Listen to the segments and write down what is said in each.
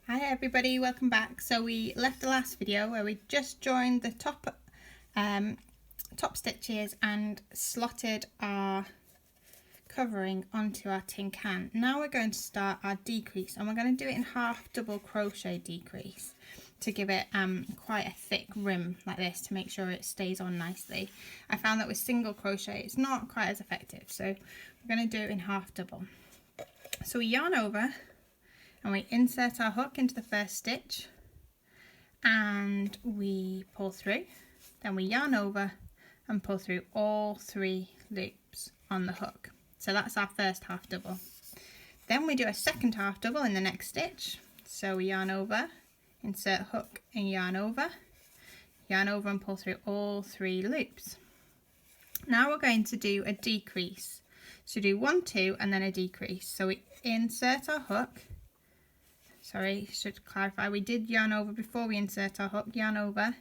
Hi everybody, welcome back. So we left the last video where we just joined the top stitches and slotted our covering onto our tin can. Now we're going to start our decrease, and we're going to do it in half double crochet decrease to give it quite a thick rim like this to make sure it stays on nicely. I found that with single crochet it's not quite as effective, so we're going to do it in half double. So we yarn over and we insert our hook into the first stitch and we pull through, then we yarn over and pull through all 3 loops on the hook. So that's our first half double. Then we do a second half double in the next stitch. So we yarn over, insert hook and yarn over and pull through all 3 loops. Now we're going to do a decrease. So do 1, 2 and then a decrease. So we insert our hook. Sorry, should clarify, we did yarn over before we insert our hook. Yarn over,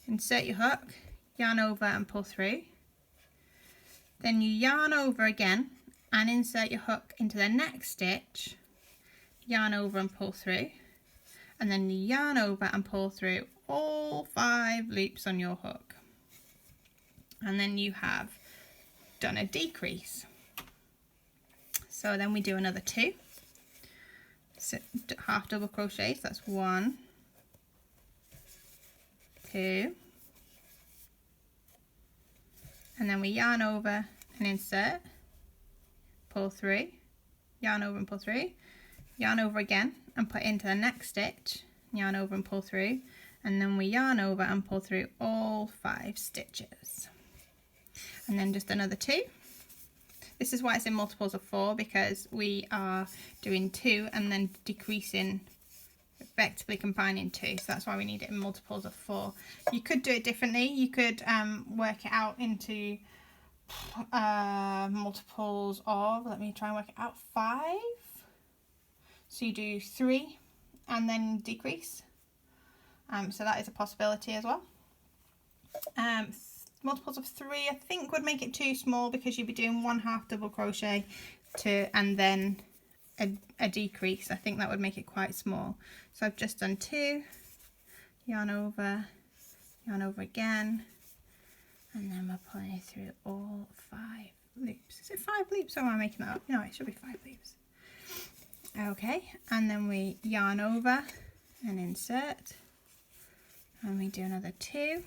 insert your hook, yarn over and pull through. Then you yarn over again and insert your hook into the next stitch, yarn over and pull through, and then you yarn over and pull through all 5 loops on your hook. And then you have done a decrease. So then we do another 2. So half double crochets, that's 1, 2, and then we yarn over and insert, pull through, yarn over and pull through, yarn over again and put into the next stitch, yarn over and pull through, and then we yarn over and pull through all 5 stitches, and then just another 2. This is why it's in multiples of 4, because we are doing 2 and then decreasing, effectively combining 2. So that's why we need it in multiples of 4. You could do it differently. You could work it out into multiples of, let me try and work it out, 5. So you do 3 and then decrease. So that is a possibility as well. Multiples of 3 I think would make it too small, because you'd be doing 1 half double crochet and then a decrease. I think that would make it quite small. So I've just done 2, yarn over again, and then we're pulling through all 5 loops. Is it 5 loops or am I making that up? No, it should be 5 loops. Okay, and then we yarn over and insert, and we do another 2.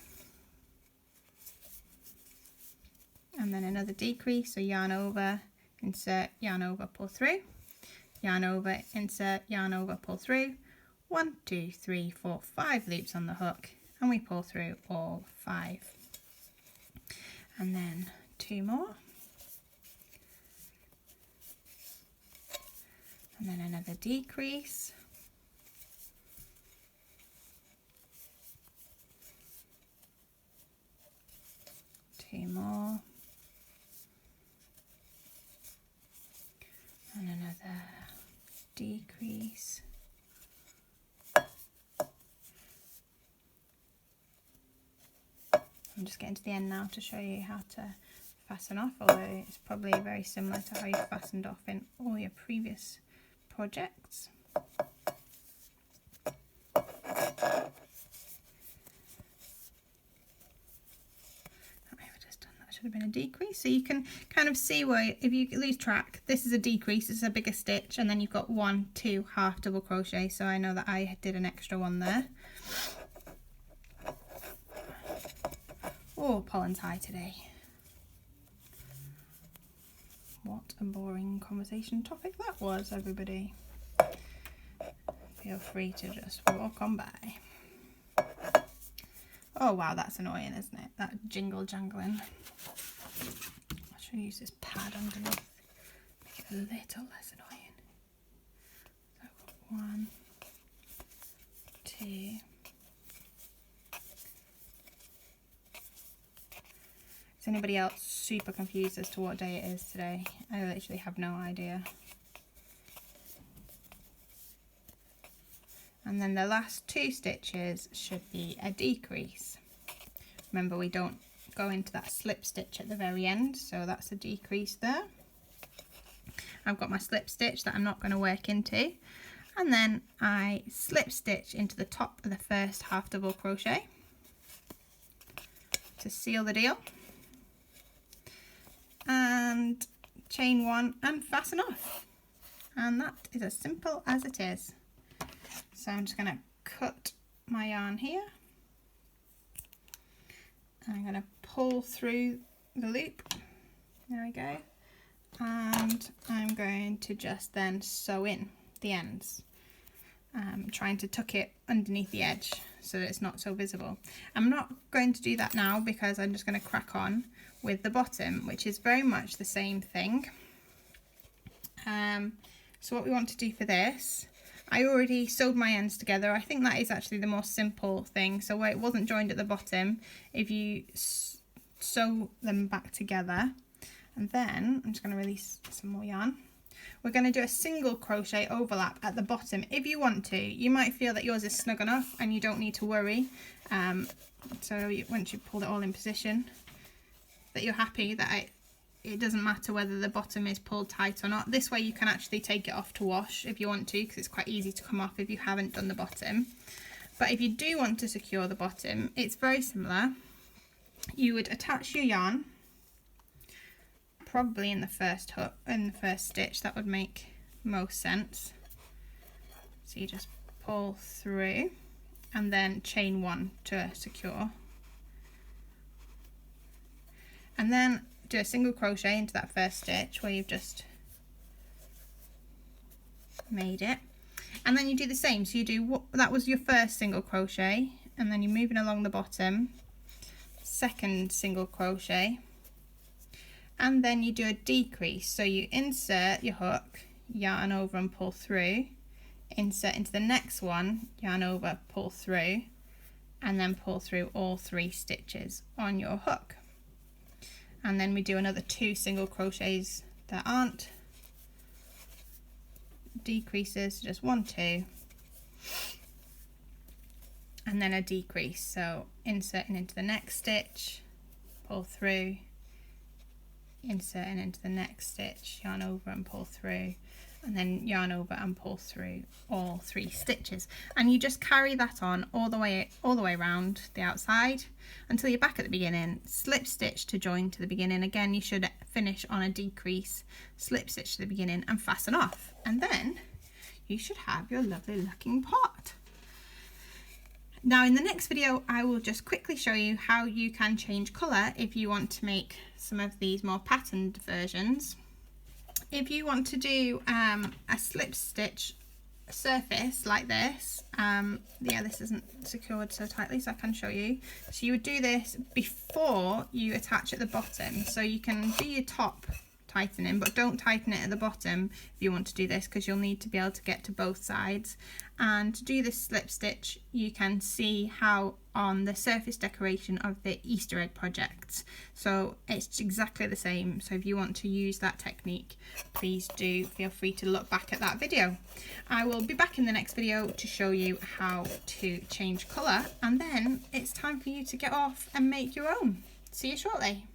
And then another decrease, so yarn over, insert, yarn over, pull through, yarn over, insert, yarn over, pull through, 1, 2, 3, 4, 5 loops on the hook, and we pull through all 5. And then 2 more. And then another decrease. Two more. And another decrease. I'm just getting to the end now to show you how to fasten off, although it's probably very similar to how you fastened off in all your previous projects. Should have been a decrease, so you can kind of see where, if you lose track, this is a decrease, it's a bigger stitch, and then you've got 1, 2 half double crochet, so I know that I did an extra one there. Oh, pollen's high today. What a boring conversation topic that was, everybody. Feel free to just walk on by. Oh wow, that's annoying, isn't it? That jingle jangling. I should use this pad underneath, make it a little less annoying. So I've got 1, 2. Is anybody else super confused as to what day it is today? I literally have no idea. And then the last 2 stitches should be a decrease. Remember, we don't go into that slip stitch at the very end, so that's a decrease there. I've got my slip stitch that I'm not going to work into, and then I slip stitch into the top of the first half double crochet to seal the deal, and chain one and fasten off. And that is as simple as it is. So I'm just going to cut my yarn here. I'm going to pull through the loop. There we go. And I'm going to just then sew in the ends. Trying to tuck it underneath the edge so that it's not so visible. I'm not going to do that now because I'm just going to crack on with the bottom, which is very much the same thing. So what we want to do for this, I already sewed my ends together. I think that is actually the most simple thing. So where it wasn't joined at the bottom, if you sew them back together, and then I'm just going to release some more yarn. We're going to do a single crochet overlap at the bottom if you want to. You might feel that yours is snug enough and you don't need to worry. Once you've pulled it all in position, that you're happy that it doesn't matter whether the bottom is pulled tight or not. This way you can actually take it off to wash if you want to, because it's quite easy to come off if you haven't done the bottom. But if you do want to secure the bottom, it's very similar. You would attach your yarn probably in the first hook, in the first stitch. That would make most sense. So you just pull through and then chain one to secure, and then do a single crochet into that first stitch where you've just made it, and then you do the same. So you do that was your first single crochet, and then you're moving along the bottom, second single crochet, and then you do a decrease. So you insert your hook, yarn over and pull through, insert into the next one, yarn over, pull through, and then pull through all 3 stitches on your hook. And then we do another 2 single crochets that aren't decreases, just 1, 2, and then a decrease. So inserting into the next stitch, pull through, inserting into the next stitch, yarn over and pull through, and then yarn over and pull through all 3 stitches, and you just carry that on all the way around the outside until you're back at the beginning. Slip stitch to join to the beginning. Again, you should finish on a decrease, slip stitch to the beginning and fasten off, and then you should have your lovely looking pot. Now in the next video I will just quickly show you how you can change colour if you want to make some of these more patterned versions. If you want to do a slip stitch surface like this, yeah, this isn't secured so tightly, so I can show you. So you would do this before you attach at the bottom. So you can do your top tightening, but don't tighten it at the bottom if you want to do this, because you'll need to be able to get to both sides. And to do this slip stitch, you can see how on the surface decoration of the Easter egg projects. So it's exactly the same. So if you want to use that technique, please do feel free to look back at that video. I will be back in the next video to show you how to change colour, and then it's time for you to get off and make your own. See you shortly.